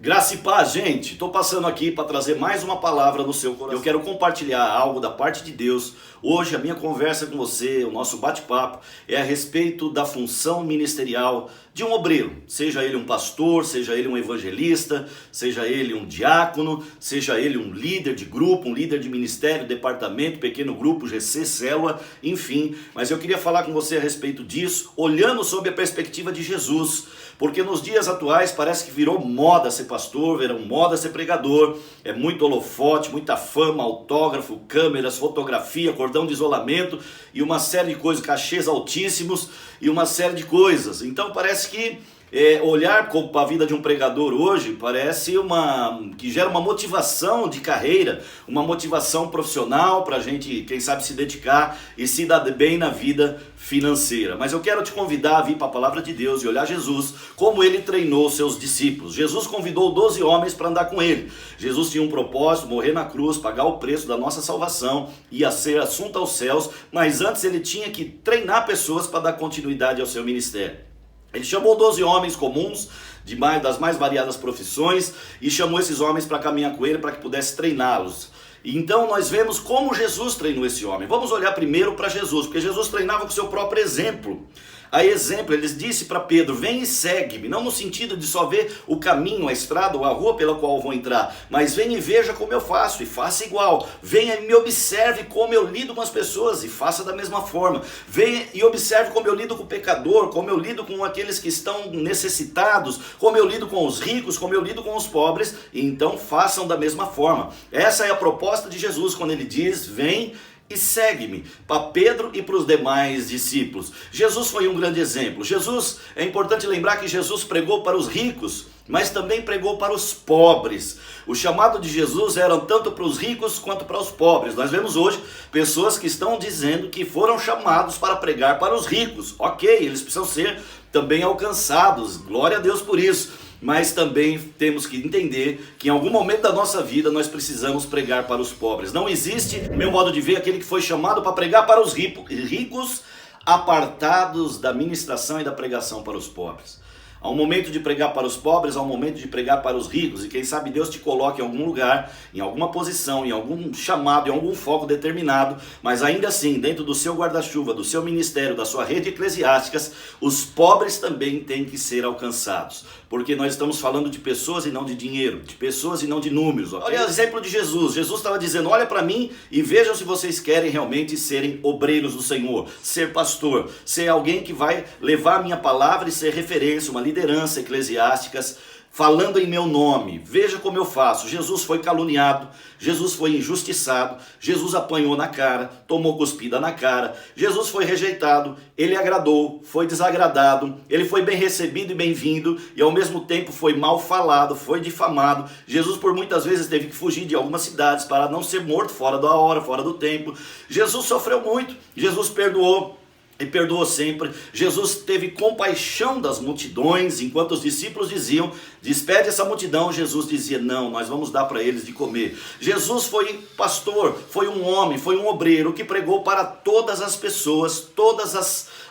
Graça e paz, gente. Estou passando aqui para trazer mais uma palavra no seu coração. Eu quero compartilhar algo da parte de Deus. Hoje a minha conversa com você, o nosso bate-papo, é a respeito da função ministerial de um obreiro. Seja ele um pastor, seja ele um evangelista, seja ele um diácono, seja ele um líder de grupo, um líder de ministério, departamento, pequeno grupo, GC, célula, enfim. Mas eu queria falar com você a respeito disso, olhando sob a perspectiva de Jesus. Porque nos dias atuais parece que virou moda ser pastor, virou moda ser pregador. É muito holofote, muita fama, autógrafo, câmeras, fotografia, cordão de isolamento e uma série de coisas, cachês altíssimos e uma série de coisas. Então parece que olhar para a vida de um pregador hoje parece que gera uma motivação de carreira, uma motivação profissional para a gente, quem sabe, se dedicar e se dar bem na vida financeira. Mas eu quero te convidar a vir para a palavra de Deus e olhar Jesus, como ele treinou seus discípulos. Jesus convidou 12 homens para andar com ele. Jesus tinha um propósito, morrer na cruz, pagar o preço da nossa salvação, ia ser assunto aos céus, mas antes ele tinha que treinar pessoas para dar continuidade ao seu ministério. Ele chamou 12 homens comuns, das mais variadas profissões, e chamou esses homens para caminhar com ele, para que pudesse treiná-los. Então nós vemos como Jesus treinou esse homem. Vamos olhar primeiro para Jesus, porque Jesus treinava com o seu próprio exemplo. A exemplo, ele disse para Pedro: vem e segue-me, não no sentido de só ver o caminho, a estrada ou a rua pela qual vou entrar, mas vem e veja como eu faço e faça igual. Venha e me observe como eu lido com as pessoas e faça da mesma forma. Venha e observe como eu lido com o pecador, como eu lido com aqueles que estão necessitados, como eu lido com os ricos, como eu lido com os pobres, e então façam da mesma forma. Essa é a proposta de Jesus quando ele diz: vem e segue-me, para Pedro e para os demais discípulos. Jesus foi um grande exemplo. É importante lembrar que Jesus pregou para os ricos, mas também pregou para os pobres. O chamado de Jesus era tanto para os ricos quanto para os pobres. Nós vemos hoje pessoas que estão dizendo que foram chamados para pregar para os ricos. Ok, eles precisam ser também alcançados, glória a Deus por isso. Mas também temos que entender que em algum momento da nossa vida nós precisamos pregar para os pobres. Não existe, no meu modo de ver, aquele que foi chamado para pregar para os ricos, apartados da ministração e da pregação para os pobres. Há um momento de pregar para os pobres, há um momento de pregar para os ricos. E quem sabe Deus te coloque em algum lugar, em alguma posição, em algum chamado, em algum foco determinado. Mas ainda assim, dentro do seu guarda-chuva, do seu ministério, da sua rede eclesiástica, os pobres também têm que ser alcançados. Porque nós estamos falando de pessoas e não de dinheiro, de pessoas e não de números. Okay? Olha o exemplo de Jesus. Jesus estava dizendo: olha para mim e vejam se vocês querem realmente serem obreiros do Senhor, ser pastor, ser alguém que vai levar a minha palavra e ser referência, uma liderança eclesiásticas, falando em meu nome. Veja como eu faço. Jesus foi caluniado, Jesus foi injustiçado, Jesus apanhou na cara, tomou cuspida na cara, Jesus foi rejeitado, ele agradou, foi desagradado, ele foi bem recebido e bem-vindo, e ao mesmo tempo foi mal falado, foi difamado. Jesus por muitas vezes teve que fugir de algumas cidades para não ser morto fora da hora, fora do tempo. Jesus sofreu muito, Jesus perdoou e perdoou sempre. Jesus teve compaixão das multidões, enquanto os discípulos diziam: despede essa multidão, Jesus dizia: não, nós vamos dar para eles de comer. Jesus foi pastor, foi um homem, foi um obreiro que pregou para todas as pessoas, todas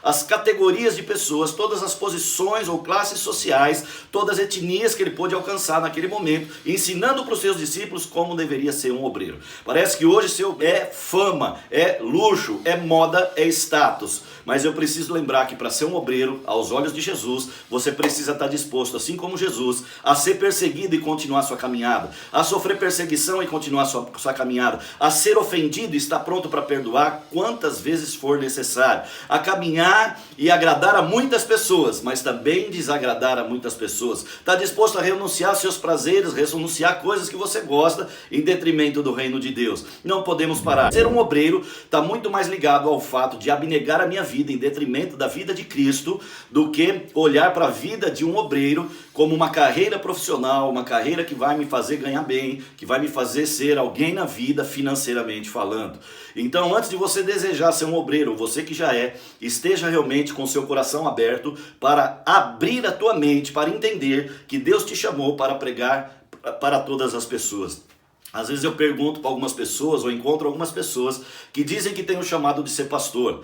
as categorias de pessoas, todas as posições ou classes sociais, todas as etnias que ele pôde alcançar naquele momento, ensinando para os seus discípulos como deveria ser um obreiro. Parece que hoje é fama, é luxo, é moda, é status. Mas eu preciso lembrar que para ser um obreiro, aos olhos de Jesus, você precisa estar disposto, assim como Jesus, a ser perseguido e continuar sua caminhada, a sofrer perseguição e continuar sua caminhada, a ser ofendido e estar pronto para perdoar quantas vezes for necessário, a caminhar e agradar a muitas pessoas, mas também desagradar a muitas pessoas. Está disposto a renunciar aos seus prazeres, renunciar a coisas que você gosta em detrimento do reino de Deus. Não podemos parar. Ser um obreiro está muito mais ligado ao fato de abnegar a minha vida em detrimento da vida de Cristo, do que olhar para a vida de um obreiro como uma carreira profissional, uma carreira que vai me fazer ganhar bem, que vai me fazer ser alguém na vida financeiramente falando. Então, antes de você desejar ser um obreiro, você que já esteja realmente com o seu coração aberto para abrir a tua mente, para entender que Deus te chamou para pregar para todas as pessoas. Às vezes eu pergunto para algumas pessoas, ou encontro algumas pessoas que dizem que têm o chamado de ser pastor.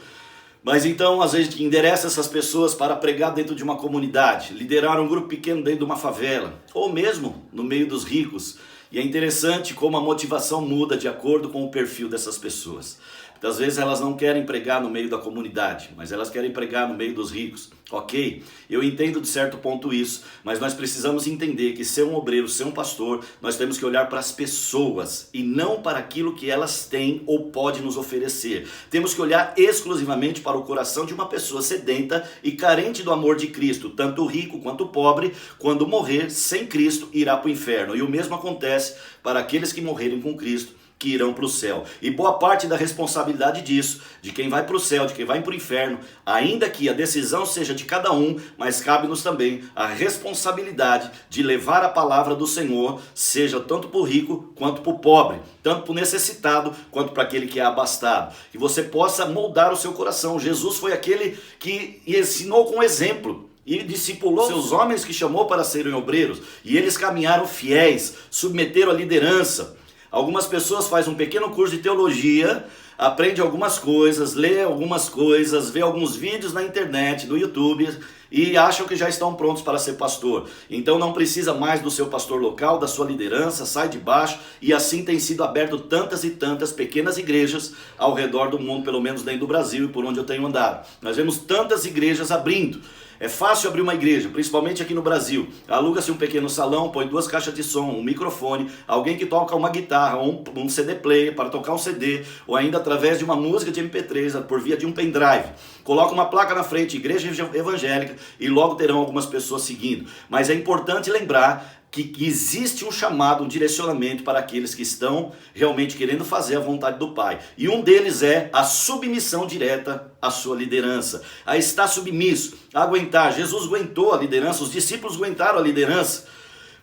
Mas então, às vezes, a gente endereça essas pessoas para pregar dentro de uma comunidade, liderar um grupo pequeno dentro de uma favela, ou mesmo no meio dos ricos. E é interessante como a motivação muda de acordo com o perfil dessas pessoas. Muitas vezes elas não querem pregar no meio da comunidade, mas elas querem pregar no meio dos ricos. Ok, eu entendo de certo ponto isso, mas nós precisamos entender que ser um obreiro, ser um pastor, nós temos que olhar para as pessoas e não para aquilo que elas têm ou podem nos oferecer. Temos que olhar exclusivamente para o coração de uma pessoa sedenta e carente do amor de Cristo, tanto o rico quanto o pobre, quando morrer sem Cristo, irá para o inferno. E o mesmo acontece para aqueles que morrerem com Cristo, que irão para o céu. E boa parte da responsabilidade disso, de quem vai para o céu, de quem vai para o inferno, ainda que a decisão seja de cada um, mas cabe-nos também a responsabilidade de levar a palavra do Senhor, seja tanto para o rico quanto para o pobre, tanto para o necessitado quanto para aquele que é abastado. Que você possa moldar o seu coração. Jesus foi aquele que ensinou com exemplo. E discipulou seus homens que chamou para serem obreiros. E eles caminharam fiéis, submeteram a liderança. Algumas pessoas fazem um pequeno curso de teologia, aprende algumas coisas, lê algumas coisas, vê alguns vídeos na internet, no YouTube e acham que já estão prontos para ser pastor. Então não precisa mais do seu pastor local, da sua liderança, sai de baixo, e assim tem sido aberto tantas e tantas pequenas igrejas ao redor do mundo, pelo menos dentro do Brasil e por onde eu tenho andado. Nós vemos tantas igrejas abrindo. É fácil abrir uma igreja, principalmente aqui no Brasil. Aluga-se um pequeno salão, põe 2 caixas de som, um microfone, alguém que toca uma guitarra, um CD player para tocar um CD, ou ainda através de uma música de MP3, por via de um pendrive. Coloca uma placa na frente, igreja evangélica, e logo terão algumas pessoas seguindo. Mas é importante lembrar que existe um chamado, um direcionamento para aqueles que estão realmente querendo fazer a vontade do Pai. E um deles é a submissão direta à sua liderança. A estar submisso, a aguentar. Jesus aguentou a liderança, os discípulos aguentaram a liderança.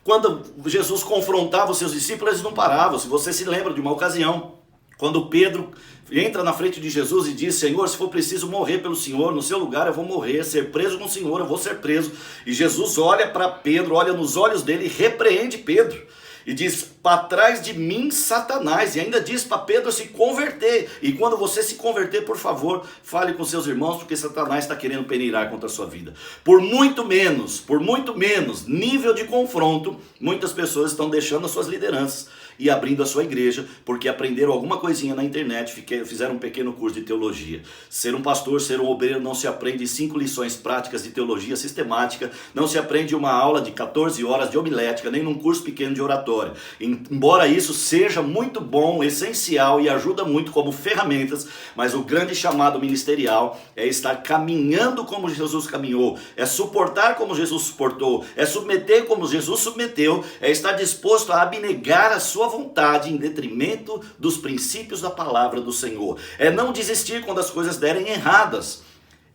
Quando Jesus confrontava os seus discípulos, eles não paravam. Se você se lembra de uma ocasião, quando Pedro entra na frente de Jesus e diz: Senhor, se for preciso morrer pelo Senhor, no seu lugar eu vou morrer, ser preso com o Senhor, eu vou ser preso. E Jesus olha para Pedro, olha nos olhos dele e repreende Pedro. E diz: para trás de mim, Satanás. E ainda diz para Pedro se converter. E quando você se converter, por favor, fale com seus irmãos, porque Satanás está querendo peneirar contra a sua vida. Por muito menos nível de confronto, muitas pessoas estão deixando as suas lideranças e abrindo a sua igreja, porque aprenderam alguma coisinha na internet, fizeram um pequeno curso de teologia. Ser um pastor, ser um obreiro, não se aprende 5 lições práticas de teologia sistemática, não se aprende uma aula de 14 horas de homilética, nem num curso pequeno de oratória. Embora isso seja muito bom, essencial e ajuda muito como ferramentas, mas o grande chamado ministerial é estar caminhando como Jesus caminhou, é suportar como Jesus suportou, é submeter como Jesus submeteu, é estar disposto a abnegar a sua vontade em detrimento dos princípios da palavra do Senhor. É não desistir quando as coisas derem erradas.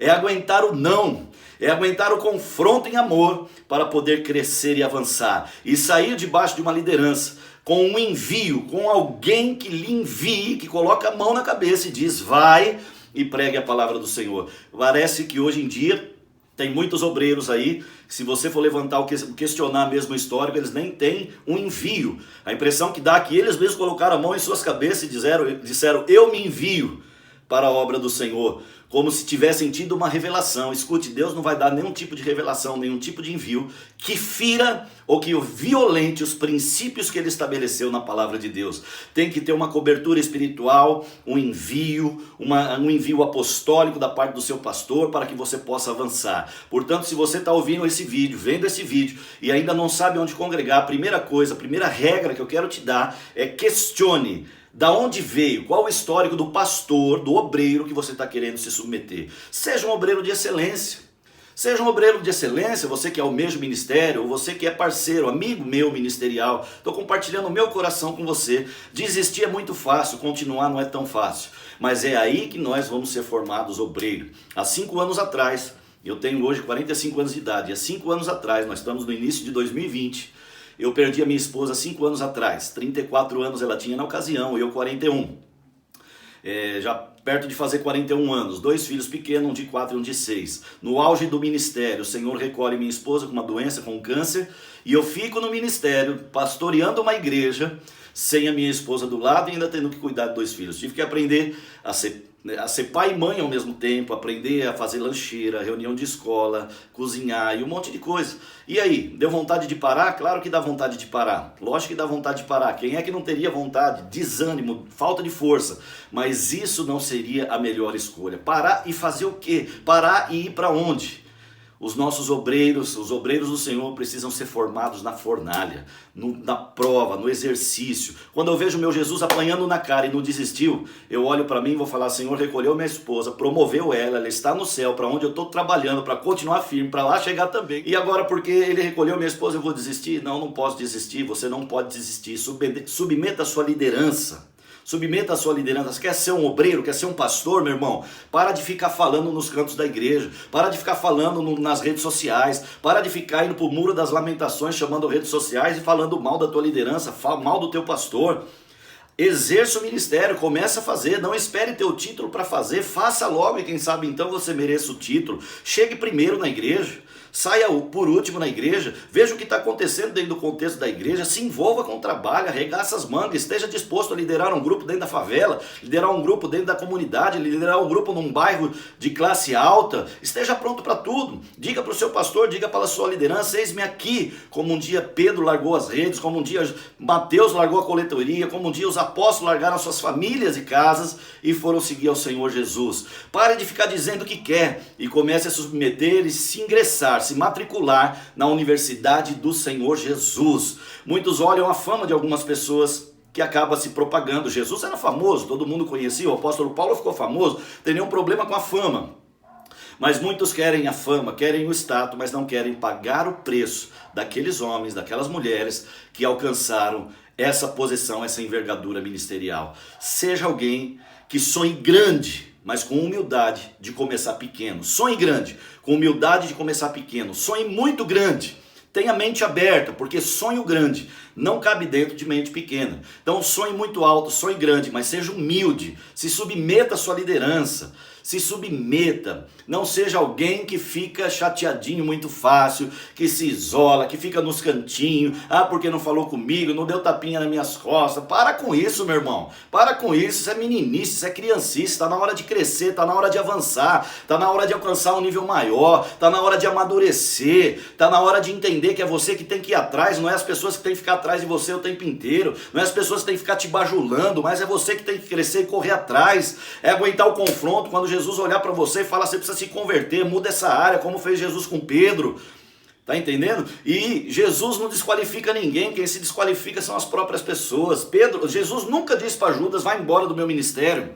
É aguentar o não. É aguentar o confronto em amor para poder crescer e avançar. E sair debaixo de uma liderança com um envio, com alguém que lhe envie, que coloca a mão na cabeça e diz: vai e pregue a palavra do Senhor. Parece que hoje em dia tem muitos obreiros aí, se você for levantar questionar mesmo o histórico, eles nem têm um envio. A impressão que dá é que eles mesmos colocaram a mão em suas cabeças e disseram: eu me envio para a obra do Senhor, como se tivessem tido uma revelação. Escute, Deus não vai dar nenhum tipo de revelação, nenhum tipo de envio que fira ou que violente os princípios que ele estabeleceu na palavra de Deus. Tem que ter uma cobertura espiritual, um envio, um envio apostólico da parte do seu pastor para que você possa avançar. Portanto, se você está ouvindo esse vídeo, vendo esse vídeo e ainda não sabe onde congregar, a primeira regra que eu quero te dar é: questione. Da onde veio? Qual o histórico do pastor, do obreiro que você está querendo se submeter? Seja um obreiro de excelência. Seja um obreiro de excelência, você que é o mesmo ministério, ou você que é parceiro, amigo meu ministerial. Estou compartilhando o meu coração com você. Desistir é muito fácil, continuar não é tão fácil. Mas é aí que nós vamos ser formados obreiros. Há 5 anos atrás, eu tenho hoje 45 anos de idade, e há 5 anos atrás, nós estamos no início de 2020, eu perdi a minha esposa 5 anos atrás. 34 anos ela tinha na ocasião, eu 41. Já perto de fazer 41 anos, 2 filhos pequenos, um de 4 e um de 6. No auge do ministério, o Senhor recolhe minha esposa com uma doença, com câncer, e eu fico no ministério, pastoreando uma igreja, sem a minha esposa do lado e ainda tendo que cuidar de 2 filhos. Tive que aprender a ser A ser pai e mãe ao mesmo tempo, aprender a fazer lancheira, reunião de escola, cozinhar e um monte de coisa. E aí, deu vontade de parar? Claro que dá vontade de parar. Lógico que dá vontade de parar. Quem é que não teria vontade? Desânimo, falta de força. Mas isso não seria a melhor escolha. Parar e fazer o quê? Parar e ir para onde? Os nossos obreiros, os obreiros do Senhor precisam ser formados na fornalha, na prova, no exercício. Quando eu vejo meu Jesus apanhando na cara e não desistiu, eu olho para mim e vou falar: Senhor, recolheu minha esposa, promoveu ela está no céu, para onde eu estou trabalhando, para continuar firme, para lá chegar também. E agora porque ele recolheu minha esposa eu vou desistir? Não, não posso desistir, você não pode desistir. Submeta a sua liderança. Submeta a sua liderança. Quer ser um obreiro, quer ser um pastor, meu irmão? Para de ficar falando nos cantos da igreja, para de ficar falando nas redes sociais, para de ficar indo para o muro das lamentações, chamando redes sociais e falando mal da tua liderança, mal do teu pastor. Exerça o ministério, comece a fazer, não espere ter o título para fazer, faça logo e quem sabe então você mereça o título. Chegue primeiro na igreja, saia por último na igreja, veja o que está acontecendo dentro do contexto da igreja, se envolva com o trabalho, arregaça as mangas, esteja disposto a liderar um grupo dentro da favela, liderar um grupo dentro da comunidade, liderar um grupo num bairro de classe alta, esteja pronto para tudo. Diga para o seu pastor, diga para a sua liderança: eis-me aqui, como um dia Pedro largou as redes, como um dia Mateus largou a coletoria, como um dia os apóstolos largaram suas famílias e casas e foram seguir ao Senhor Jesus. Pare de ficar dizendo o que quer e comece a submeter e se ingressar, se matricular na universidade do Senhor Jesus. Muitos olham a fama de algumas pessoas que acaba se propagando. Jesus era famoso, todo mundo conhecia, o apóstolo Paulo ficou famoso, não tem nenhum problema com a fama. Mas muitos querem a fama, querem o status, mas não querem pagar o preço daqueles homens, daquelas mulheres que alcançaram essa posição, essa envergadura ministerial. Seja alguém que sonhe grande, mas com humildade de começar pequeno. Sonhe grande, com humildade de começar pequeno. Sonhe muito grande. Tenha mente aberta, porque sonho grande não cabe dentro de mente pequena. Então sonhe muito alto, sonhe grande, mas seja humilde. Se submeta à sua liderança. Se submeta, não seja alguém que fica chateadinho muito fácil, que se isola, que fica nos cantinhos, porque não falou comigo, não deu tapinha nas minhas costas. Para com isso, meu irmão, para com isso, isso é meninice, isso é criancice, está na hora de crescer, está na hora de avançar, está na hora de alcançar um nível maior, está na hora de amadurecer, está na hora de entender que é você que tem que ir atrás, não é as pessoas que tem que ficar atrás de você o tempo inteiro, não é as pessoas que tem que ficar te bajulando, mas é você que tem que crescer e correr atrás, é aguentar o confronto quando Jesus olhar para você e falar: você precisa se converter, muda essa área, como fez Jesus com Pedro. Tá entendendo? E Jesus não desqualifica ninguém, quem se desqualifica são as próprias pessoas. Jesus nunca disse para Judas: vai embora do meu ministério.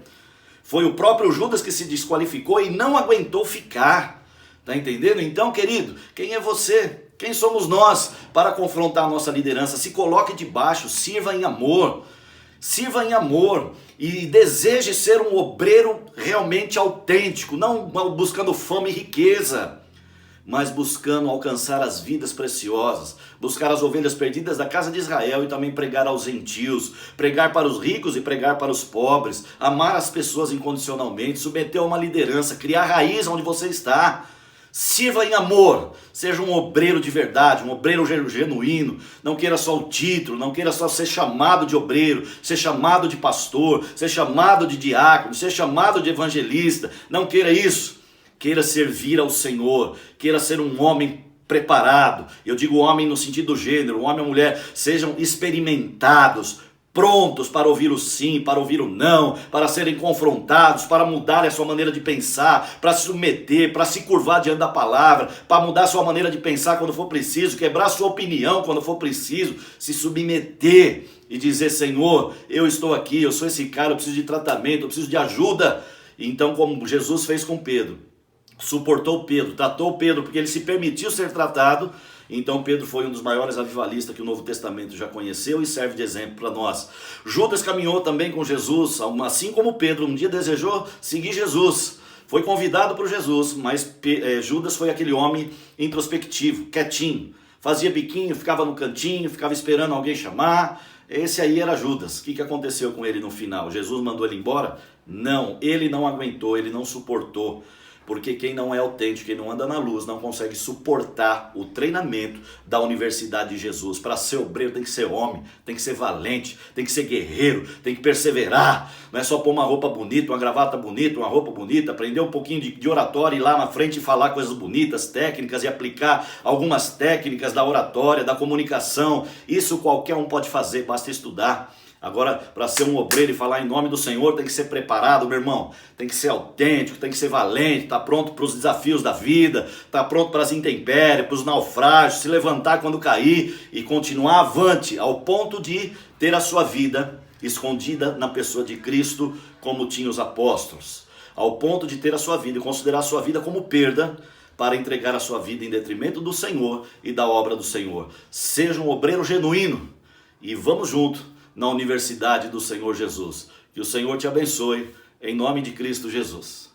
Foi o próprio Judas que se desqualificou e não aguentou ficar. Tá entendendo? Então, querido, quem é você? Quem somos nós para confrontar a nossa liderança? Se coloque debaixo, sirva em amor. Sirva em amor e deseje ser um obreiro realmente autêntico, não buscando fama e riqueza, mas buscando alcançar as vidas preciosas, buscar as ovelhas perdidas da casa de Israel e também pregar aos gentios, pregar para os ricos e pregar para os pobres, amar as pessoas incondicionalmente, submeter a uma liderança, criar raiz onde você está. Sirva em amor, seja um obreiro de verdade, um obreiro genuíno, não queira só o título, não queira só ser chamado de obreiro, ser chamado de pastor, ser chamado de diácono, ser chamado de evangelista, não queira isso, queira servir ao Senhor, queira ser um homem preparado, eu digo homem no sentido do gênero, homem ou mulher, sejam experimentados, prontos para ouvir o sim, para ouvir o não, para serem confrontados, para mudar a sua maneira de pensar, para se submeter, para se curvar diante da palavra, para mudar a sua maneira de pensar quando for preciso, quebrar a sua opinião quando for preciso, se submeter e dizer: Senhor, eu estou aqui, eu sou esse cara, eu preciso de tratamento, eu preciso de ajuda. E então, como Jesus fez com Pedro, suportou Pedro, tratou Pedro, porque ele se permitiu ser tratado. Então Pedro foi um dos maiores avivalistas que o Novo Testamento já conheceu e serve de exemplo para nós. Judas caminhou também com Jesus, assim como Pedro um dia desejou seguir Jesus. Foi convidado por Jesus, mas Judas foi aquele homem introspectivo, quietinho. Fazia biquinho, ficava no cantinho, ficava esperando alguém chamar. Esse aí era Judas. O que aconteceu com ele no final? Jesus mandou ele embora? Não, ele não aguentou, ele não suportou. Porque quem não é autêntico, quem não anda na luz, não consegue suportar o treinamento da Universidade de Jesus. Para ser obreiro tem que ser homem, tem que ser valente, tem que ser guerreiro, tem que perseverar. Não é só pôr uma roupa bonita, uma gravata bonita, uma roupa bonita, aprender um pouquinho de oratória e ir lá na frente e falar coisas bonitas, técnicas e aplicar algumas técnicas da oratória, da comunicação. Isso qualquer um pode fazer, basta estudar. Agora, para ser um obreiro e falar em nome do Senhor, tem que ser preparado, meu irmão. Tem que ser autêntico, tem que ser valente, tá pronto para os desafios da vida, tá pronto para as intempéries, para os naufrágios, se levantar quando cair e continuar avante, ao ponto de ter a sua vida escondida na pessoa de Cristo, como tinha os apóstolos. Ao ponto de ter a sua vida e considerar a sua vida como perda, para entregar a sua vida em detrimento do Senhor e da obra do Senhor. Seja um obreiro genuíno e vamos junto na Universidade do Senhor Jesus. Que o Senhor te abençoe, em nome de Cristo Jesus.